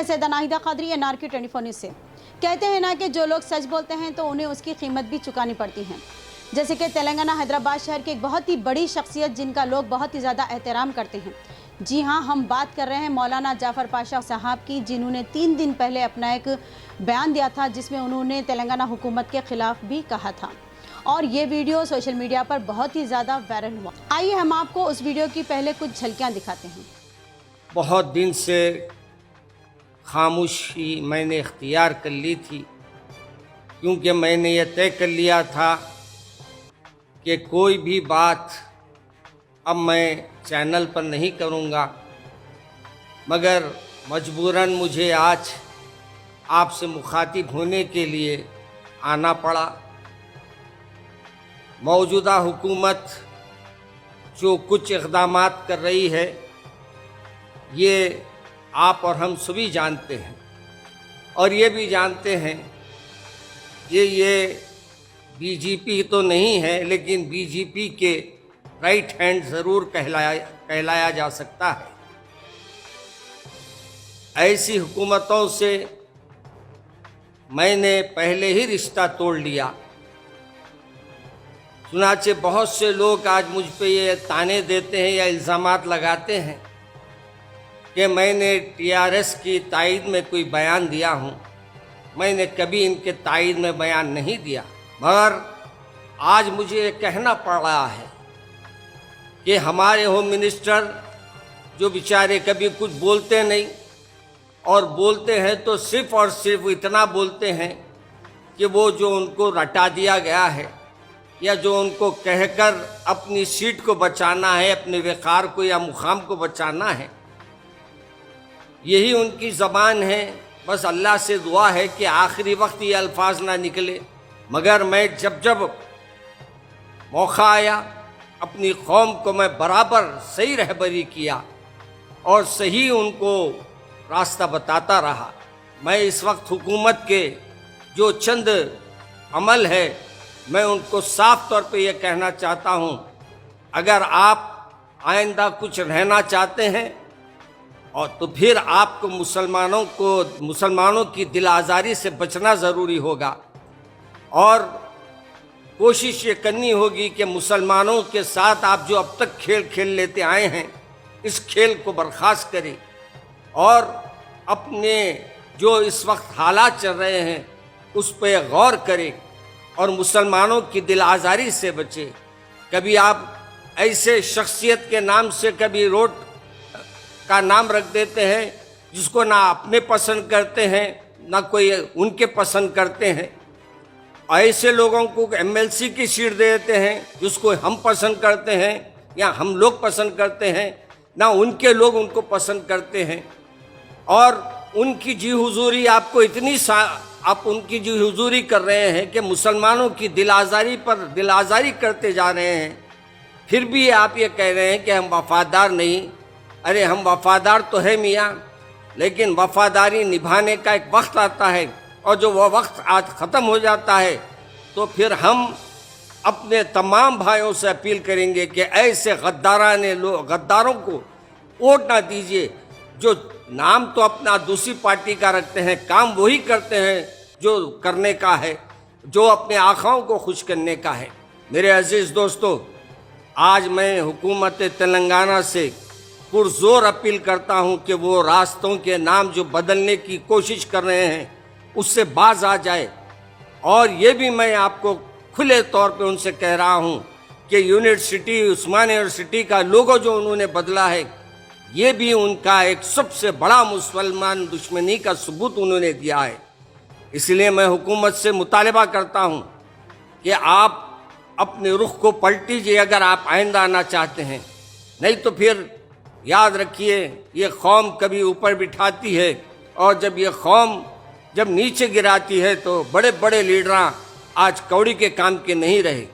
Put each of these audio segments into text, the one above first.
मैं सैदा Nahida Qadri, NRK 24 news से। कहते हैं ना कि जो लोग सच बोलते हैं तो उन्हें उसकी कीमत भी चुकानी पड़ती है। जैसे कि तेलंगाना हैदराबाद शहर की एक बहुत ही बड़ी शख्सियत जिनका लोग बहुत ही ज़्यादा एहतराम करते हैं। जी हाँ, हम बात कर रहे हैं मौलाना जाफ़र पाशा साहब की, जिन्होंने 3 दिन पहले अपना एक बयान दिया था जिसमें उन्होंने तेलंगाना हुकूमत के ख़िलाफ़ भी कहा था और ये वीडियो सोशल मीडिया पर बहुत ही ज़्यादा वायरल हुआ। आइए हम आपको उस वीडियो की पहले कुछ झलकियाँ दिखाते हैं। बहुत दिन से खामोशी मैंने इख्तियार कर ली थी, क्योंकि मैंने ये तय कर लिया था कि कोई भी बात अब मैं चैनल पर नहीं करूँगा, मगर मजबूरन मुझे आज आपसे मुखातिब होने के लिए आना पड़ा। मौजूदा हुकूमत जो कुछ इक़दामात कर रही है ये आप और हम सभी जानते हैं, और ये भी जानते हैं कि ये बीजेपी तो नहीं है, लेकिन बीजेपी के राइट हैंड ज़रूर कहलाया जा सकता है। ऐसी हुकूमतों से मैंने पहले ही रिश्ता तोड़ लिया। चुनाचे बहुत से लोग आज मुझ पे ये ताने देते हैं या इल्ज़ामात लगाते हैं कि मैंने टीआरएस की तायद में कोई बयान दिया हूँ। मैंने कभी इनके तायद में बयान नहीं दिया, मगर आज मुझे कहना पड़ रहा है कि हमारे होम मिनिस्टर जो बेचारे कभी कुछ बोलते नहीं, और बोलते हैं तो सिर्फ़ और सिर्फ इतना बोलते हैं कि वो जो उनको रटा दिया गया है या जो उनको कहकर अपनी सीट को बचाना है, अपने वक़ार को या मुकाम को बचाना है, यही उनकी ज़बान है। बस अल्लाह से दुआ है कि आखिरी वक्त ये अल्फाज ना निकले। मगर मैं जब मौका आया अपनी कौम को मैं बराबर सही रहबरी किया और सही उनको रास्ता बताता रहा। मैं इस वक्त हुकूमत के जो चंद अमल है मैं उनको साफ तौर पे ये कहना चाहता हूँ, अगर आप आइंदा कुछ रहना चाहते हैं और तो फिर आपको मुसलमानों की दिल आज़ारी से बचना ज़रूरी होगा, और कोशिश ये करनी होगी कि मुसलमानों के साथ आप जो अब तक खेल खेल लेते आए हैं इस खेल को बर्खास्त करें और अपने जो इस वक्त हालात चल रहे हैं उस पर गौर करें और मुसलमानों की दिल आज़ारी से बचे। कभी आप ऐसे शख्सियत के नाम से कभी रोड का नाम रख देते हैं जिसको ना अपने पसंद करते हैं ना कोई उनके पसंद करते हैं। ऐसे लोगों को एमएलसी की सीट दे देते हैं जिसको हम पसंद करते हैं या हम लोग पसंद करते हैं, ना उनके लोग उनको पसंद करते हैं। और उनकी जी हुजूरी आप उनकी जी हुजूरी कर रहे हैं कि मुसलमानों की दिल आज़ारी करते जा रहे हैं। फिर भी आप ये कह रहे हैं कि हम वफ़ादार नहीं। अरे हम वफ़ादार तो है मियाँ, लेकिन वफ़ादारी निभाने का एक वक्त आता है, और जो वह वक्त आज ख़त्म हो जाता है तो फिर हम अपने तमाम भाइयों से अपील करेंगे कि ऐसे गद्दारों को वोट ना दीजिए, जो नाम तो अपना दूसरी पार्टी का रखते हैं, काम वही करते हैं जो करने का है, जो अपने आखाओं को खुश करने का है। मेरे अजीज़ दोस्तों, आज मैं हुकूमत तेलंगाना से पुरजोर अपील करता हूं कि वो रास्तों के नाम जो बदलने की कोशिश कर रहे हैं उससे बाज आ जाए। और ये भी मैं आपको खुले तौर पे उनसे कह रहा हूं कि यूनिवर्सिटी उस्मान यूनिवर्सिटी का लोगो जो उन्होंने बदला है ये भी उनका एक सबसे बड़ा मुसलमान दुश्मनी का सबूत उन्होंने दिया है। इसलिए मैं हुकूमत से मुतालबा करता हूं कि आप अपने रुख को पलटीजिए अगर आप आइंदा आना चाहते हैं। नहीं तो फिर याद रखिए, ये कौम कभी ऊपर बिठाती है और जब ये कौम जब नीचे गिराती है तो बड़े बड़े लीडर आज कौड़ी के काम के नहीं रहे।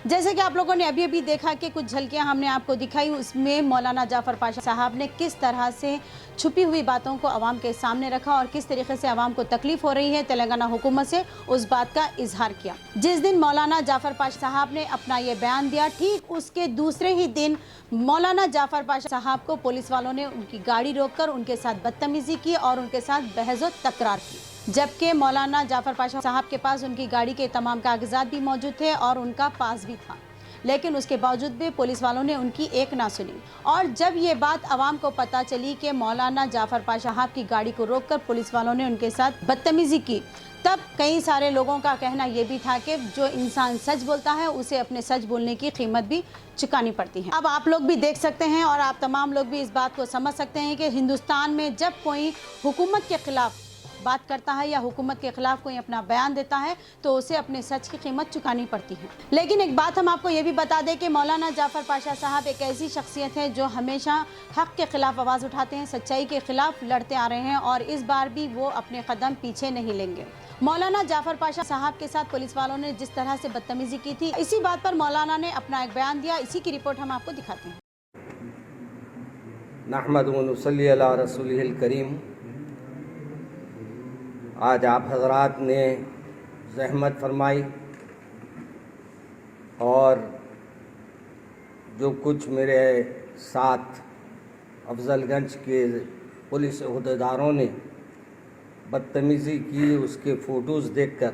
जैसे कि आप लोगों ने अभी अभी देखा कि कुछ झलकियां हमने आपको दिखाई, उसमें मौलाना जाफ़र पाशा साहब ने किस तरह से छुपी हुई बातों को आवाम के सामने रखा और किस तरीके से आवाम को तकलीफ हो रही है तेलंगाना हुकूमत से, उस बात का इजहार किया। जिस दिन मौलाना जाफ़र पाशा साहब ने अपना ये बयान दिया, ठीक उसके दूसरे ही दिन मौलाना जाफ़र पाशा साहब को पुलिस वालों ने उनकी गाड़ी रोककर उनके साथ बदतमीजी की और उनके साथ बहस व तकरार की। जबकि मौलाना जाफ़र पाशा साहब के पास उनकी गाड़ी के तमाम कागजात भी मौजूद थे और उनका पास भी था, लेकिन उसके बावजूद भी पुलिस वालों ने उनकी एक ना सुनी। और जब ये बात आवाम को पता चली कि मौलाना जाफ़र पाशा साहब की गाड़ी को रोककर पुलिस वालों ने उनके साथ बदतमीजी की, तब कई सारे लोगों का कहना ये भी था कि जो इंसान सच बोलता है उसे अपने सच बोलने की कीमत भी चुकानी पड़ती है। अब आप लोग भी देख सकते हैं और आप तमाम लोग भी इस बात को समझ सकते हैं कि हिंदुस्तान में जब कोई हुकूमत के खिलाफ बात करता है या हुकूमत के खिलाफ कोई अपना बयान देता है तो उसे अपने सच की कीमत चुकानी पड़ती है। लेकिन एक बात हम आपको ये भी बता दें कि मौलाना जाफ़र पाशा साहब एक ऐसी शख्सियत है जो हमेशा हक़ के ख़िलाफ़ आवाज़ उठाते हैं, सच्चाई के ख़िलाफ़ लड़ते आ रहे हैं और इस बार भी वो अपने कदम पीछे नहीं लेंगे। मौलाना जाफ़र पाशा साहब के साथ पुलिस वालों ने जिस तरह से बदतमीज़ी की थी, इसी बात पर मौलाना ने अपना एक बयान दिया। इसी की रिपोर्ट हम आपको दिखाते हैं। नहमदु व नुसल्ली अला रसूलिहिल करीम। आज आप हज़रात ने ज़हमत फरमाई और जो कुछ मेरे साथ अफजलगंज के पुलिस अहदेदारों ने बदतमीज़ी की, उसके फ़ोटोज़ देखकर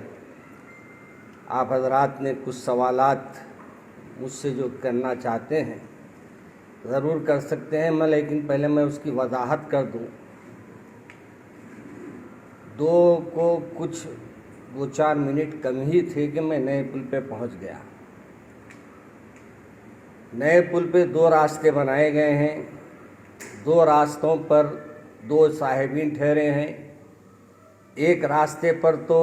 आप हज़रात ने कुछ सवालात मुझसे जो करना चाहते हैं ज़रूर कर सकते हैं मैं, लेकिन पहले मैं उसकी वजाहत कर दूं। दो को कुछ 2-4 मिनट कम ही थे कि मैं नए पुल पे पहुंच गया। नए पुल पे 2 रास्ते बनाए गए हैं, 2 रास्तों पर 2 साहिबीन ठहरे हैं। एक रास्ते पर तो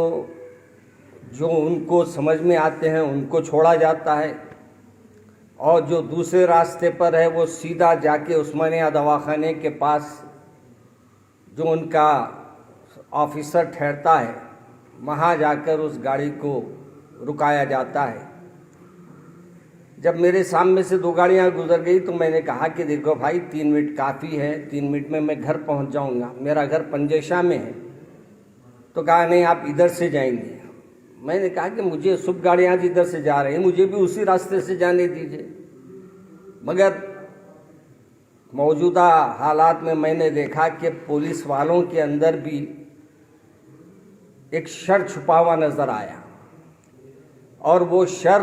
जो उनको समझ में आते हैं उनको छोड़ा जाता है और जो दूसरे रास्ते पर है वो सीधा जाके उस्मानिया दवाखाने के पास जो उनका ऑफिसर ठहरता है वहाँ जाकर उस गाड़ी को रुकाया जाता है। जब मेरे सामने से 2 गाड़ियाँ गुजर गई तो मैंने कहा कि देखो भाई 3 मिनट काफ़ी है, 3 मिनट में मैं घर पहुँच जाऊँगा, मेरा घर पंजेशा में है। तो कहा नहीं आप इधर से जाएंगे। मैंने कहा कि मुझे सब गाड़ियाँ इधर से जा रही हैं, मुझे भी उसी रास्ते से जाने दीजिए। मगर मौजूदा हालात में मैंने देखा कि पुलिस वालों के अंदर भी एक शर छुपा हुआ नज़र आया और वो शर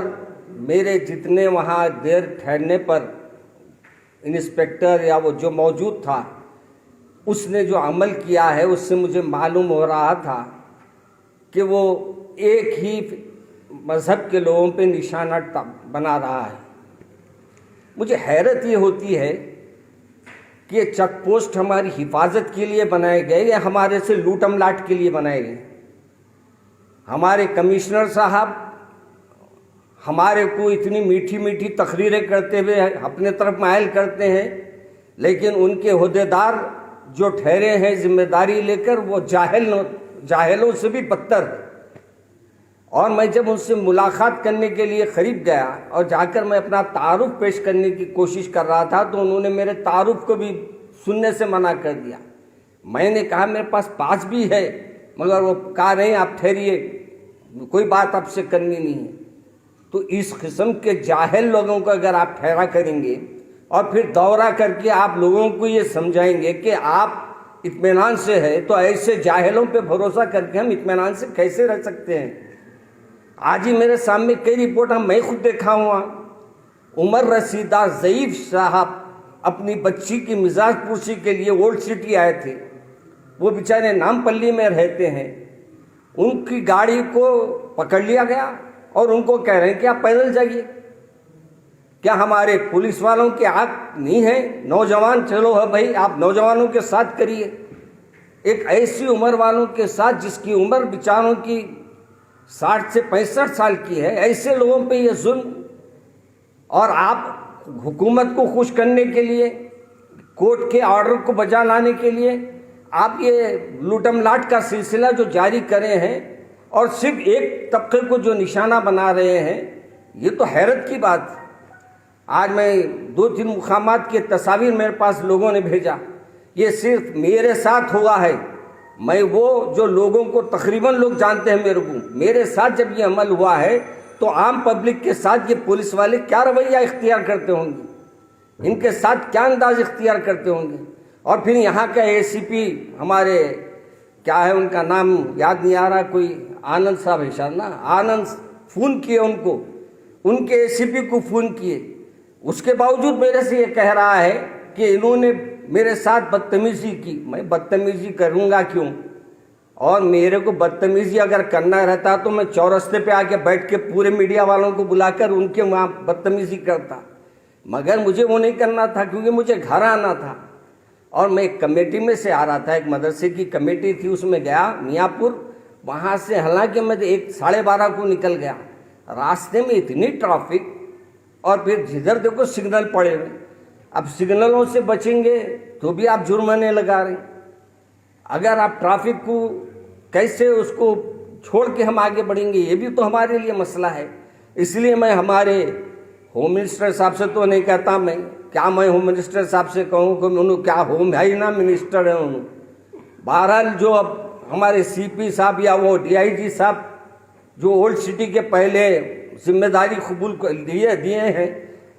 मेरे जितने वहाँ देर ठहरने पर इंस्पेक्टर या वो जो मौजूद था उसने जो अमल किया है उससे मुझे मालूम हो रहा था कि वो एक ही मज़हब के लोगों पे निशाना बना रहा है। मुझे हैरत ये होती है कि ये चेक पोस्ट हमारी हिफाजत के लिए बनाए गए या हमारे से लूटम लाट के लिए बनाए गए। हमारे कमिश्नर साहब हमारे को इतनी मीठी मीठी तकरीरें करते हुए अपने तरफ मायल करते हैं, लेकिन उनके ओहदेदार जो ठहरे हैं जिम्मेदारी लेकर वो जाहिलों से भी बदतर है। और मैं जब उनसे मुलाकात करने के लिए करीब गया और जाकर मैं अपना तारुफ पेश करने की कोशिश कर रहा था तो उन्होंने मेरे तारुफ को भी सुनने से मना कर दिया। मैंने कहा मेरे पास भी है, मगर वो कहा नहीं आप ठहरिए, कोई बात आपसे करनी नहीं है। तो इस किस्म के जाहिल लोगों को अगर आप ठहरा करेंगे और फिर दौरा करके आप लोगों को ये समझाएंगे कि आप इत्मीनान से है, तो ऐसे जाहिलों पे भरोसा करके हम इत्मीनान से कैसे रह सकते हैं। आज ही मेरे सामने कई रिपोर्ट मैं खुद देखा हुआ। उमर रसीदा ज़ईफ साहब अपनी बच्ची की मिजाज पुरसी के लिए ओल्ड सिटी आए थे। वो बेचारे नामपल्ली में रहते हैं, उनकी गाड़ी को पकड़ लिया गया और उनको कह रहे हैं कि आप पैदल जाइए। क्या हमारे पुलिस वालों की आँख नहीं है? नौजवान चलो है भाई, आप नौजवानों के साथ करिए। एक ऐसी उम्र वालों के साथ जिसकी उम्र बेचारों की 60 से 65 साल की है, ऐसे लोगों पे ये जुल्म। और आप हुकूमत को खुश करने के लिए, कोर्ट के ऑर्डर को बजा लाने के लिए आप ये लूटम लाट का सिलसिला जो जारी करे हैं और सिर्फ एक तबके को जो निशाना बना रहे हैं, ये तो हैरत की बात है। आज मैं 2-3 मुकामात के तस्वीर मेरे पास लोगों ने भेजा, ये सिर्फ मेरे साथ हुआ है। मैं वो जो लोगों को तकरीबन लोग जानते हैं मेरे साथ जब ये अमल हुआ है तो आम पब्लिक के साथ ये पुलिस वाले क्या रवैया इख्तियार करते होंगे, इनके साथ क्या अंदाज इख्तियार करते होंगे। और फिर यहाँ का एसीपी हमारे क्या है उनका नाम याद नहीं आ रहा, कोई आनंद साहब है शायद ना, आनंद फ़ोन किए उनको, उनके एसीपी को फ़ोन किए, उसके बावजूद मेरे से ये कह रहा है कि इन्होंने मेरे साथ बदतमीज़ी की। मैं बदतमीज़ी करूँगा क्यों? और मेरे को बदतमीज़ी अगर करना रहता तो मैं चौरस्ते पे आके बैठ के पूरे मीडिया वालों को बुलाकर उनके वहाँ बदतमीज़ी करता, मगर मुझे वो नहीं करना था क्योंकि मुझे घर आना था। और मैं एक कमेटी में से आ रहा था, एक मदरसे की कमेटी थी, उसमें गया मियाँपुर। वहाँ से हालांकि मैं 12:30 को निकल गया, रास्ते में इतनी ट्रैफिक, और फिर जिधर देखो सिग्नल पड़े हुए। अब सिग्नलों से बचेंगे तो भी आप जुर्माने लगा रहे हैं। अगर आप ट्रैफिक को कैसे उसको छोड़ के हम आगे बढ़ेंगे, ये भी तो हमारे लिए मसला है। इसलिए मैं हमारे होम मिनिस्टर साहब से तो नहीं कहता, मैं क्या मैं होम मिनिस्टर साहब से कहूँ कि उन्होंने क्या होम है ही ना, मिनिस्टर है उन्होंने। बहरहाल जो अब हमारे सीपी साहब या वो डीआईजी साहब जो ओल्ड सिटी के पहले जिम्मेदारी कबूल दिए हैं,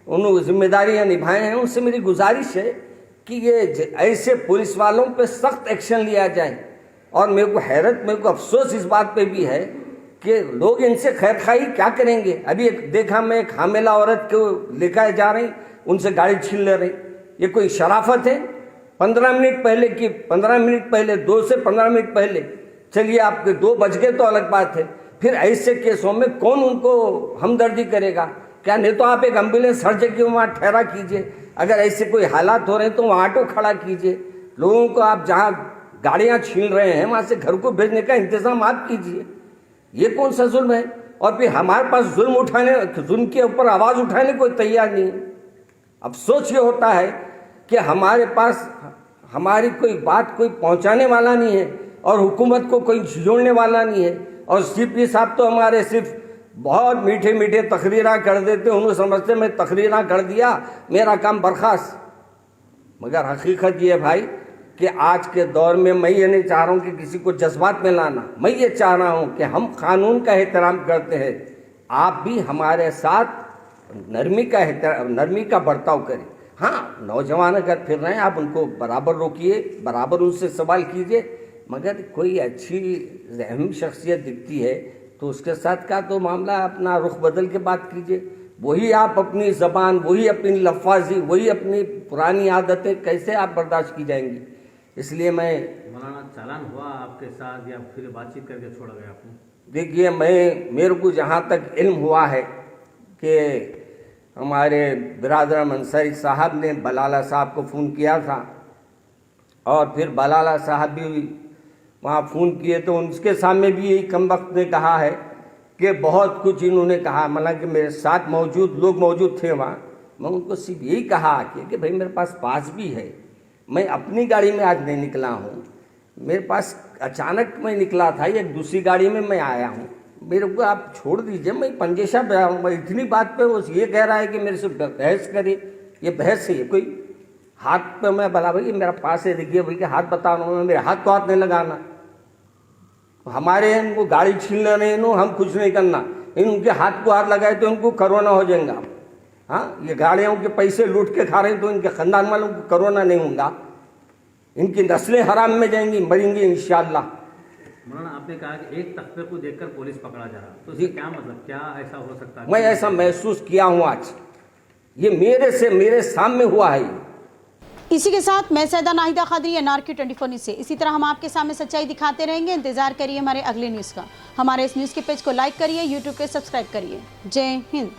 उन्होंने जिम्मेदारियां निभाए हैं, उनसे मेरी गुजारिश है कि ये ऐसे पुलिस वालों पे सख्त एक्शन लिया जाए। और मेरे को अफसोस इस बात पे भी है कि लोग इनसे खैरखाई क्या करेंगे। अभी देखा मैं एक हामिला औरत को लेकर जा रही, उनसे गाड़ी छीन ले रही, ये कोई शराफत है? 15 मिनट पहले 2 से 15 मिनट पहले, चलिए आपके 2 बज गए तो अलग बात है, फिर ऐसे केसों में कौन उनको हमदर्दी करेगा? क्या नहीं तो आप एक एम्बुलेंस हर जगह वहाँ ठहरा कीजिए, अगर ऐसे कोई हालात हो रहे हैं तो वहाँ ऑटो खड़ा कीजिए। लोगों को आप जहाँ गाड़ियाँ छीन रहे हैं वहाँ से घर को भेजने का इंतज़ाम आप कीजिए। ये कौन सा जुल्म है? और फिर हमारे पास जुल्म के ऊपर आवाज़ उठाने को तैयार नहीं है। अफसोस ये होता है कि हमारे पास हमारी कोई बात कोई पहुंचाने वाला नहीं है और हुकूमत को कोई जोड़ने वाला नहीं है। और सीपी साहब तो हमारे सिर्फ बहुत मीठे मीठे तकरीरा कर देते, उन्हें समझते मैं तकरीरा कर दिया मेरा काम बर्खास्त। मगर हकीकत ये है भाई कि आज के दौर में मैं ये नहीं चाह रहा हूँ कि किसी को जज्बात में लाना, मैं ये चाह रहा हूँ कि हम कानून का एहतराम करते हैं, आप भी हमारे साथ नरमी का बर्ताव करें। हाँ, नौजवान अगर फिर रहे हैं आप उनको बराबर रोकिए, बराबर उनसे सवाल कीजिए, मगर कोई अच्छी अहम शख्सियत दिखती है तो उसके साथ का तो मामला अपना रुख बदल के बात कीजिए। वही आप अपनी ज़बान, वही अपनी लफ्ज़ी, वही अपनी पुरानी आदतें कैसे आप बर्दाश्त की जाएंगी? इसलिए मैं मौलाना चालान हुआ आपके साथ या फिर बातचीत करके छोड़ा गया आपने? देखिए, मेरे को जहाँ तक इल्म हुआ है कि हमारे बिरादर अंसारी साहब ने बलाला साहब को फ़ोन किया था और फिर बलाला साहब भी वहाँ फ़ोन किए तो उनके सामने भी यही कमबख्त ने कहा है कि बहुत कुछ इन्होंने कहा, मतलब कि मेरे साथ लोग मौजूद थे वहाँ। मैं उनको सिर्फ यही कहा कि भाई मेरे पास भी है, मैं अपनी गाड़ी में आज नहीं निकला हूँ, मेरे पास अचानक मैं निकला था, एक दूसरी गाड़ी में मैं आया हूँ, मेरे को आप छोड़ दीजिए, मैं पंजेशा पे आऊँ। मैं इतनी बात पे वो ये कह रहा है कि मेरे से बहस करे, ये बहस है? ये कोई हाथ पे मैं बला भाई मेरा पास है, देखिए भाई हाथ बता रहा हूँ, मेरे हाथ को हाथ नहीं लगाना। हमारे इनको गाड़ी छीन रहे हैं, हम कुछ नहीं करना, इनके हाथ को हाथ लगाए तो इनको कोरोना हो जाएगा। हाँ, ये गाड़ियों के पैसे लूट के खा रहे हैं तो इनके ख़ानदान वालों को कोरोना नहीं होगा, इनकी नस्लें हराम में जाएंगी, मरेंगी इंशाअल्लाह। मौलाना, आपने कहा कि एक तख्ते को देखकर पुलिस पकड़ा जा रहा, तो इसका क्या मतलब, क्या ऐसा हो सकता है? मैं ऐसा महसूस किया हूँ आज, ये मेरे सामने हुआ है। इसी के साथ मैं सैदा नाहिदा खादरी, NRK 24 न्यूज़ से इसी तरह हम आपके सामने सच्चाई दिखाते रहेंगे। इंतजार करिए हमारे अगले न्यूज़ का। हमारे इस न्यूज़ के पेज को लाइक करिए, यूट्यूब पे सब्सक्राइब करिए। जय हिंद।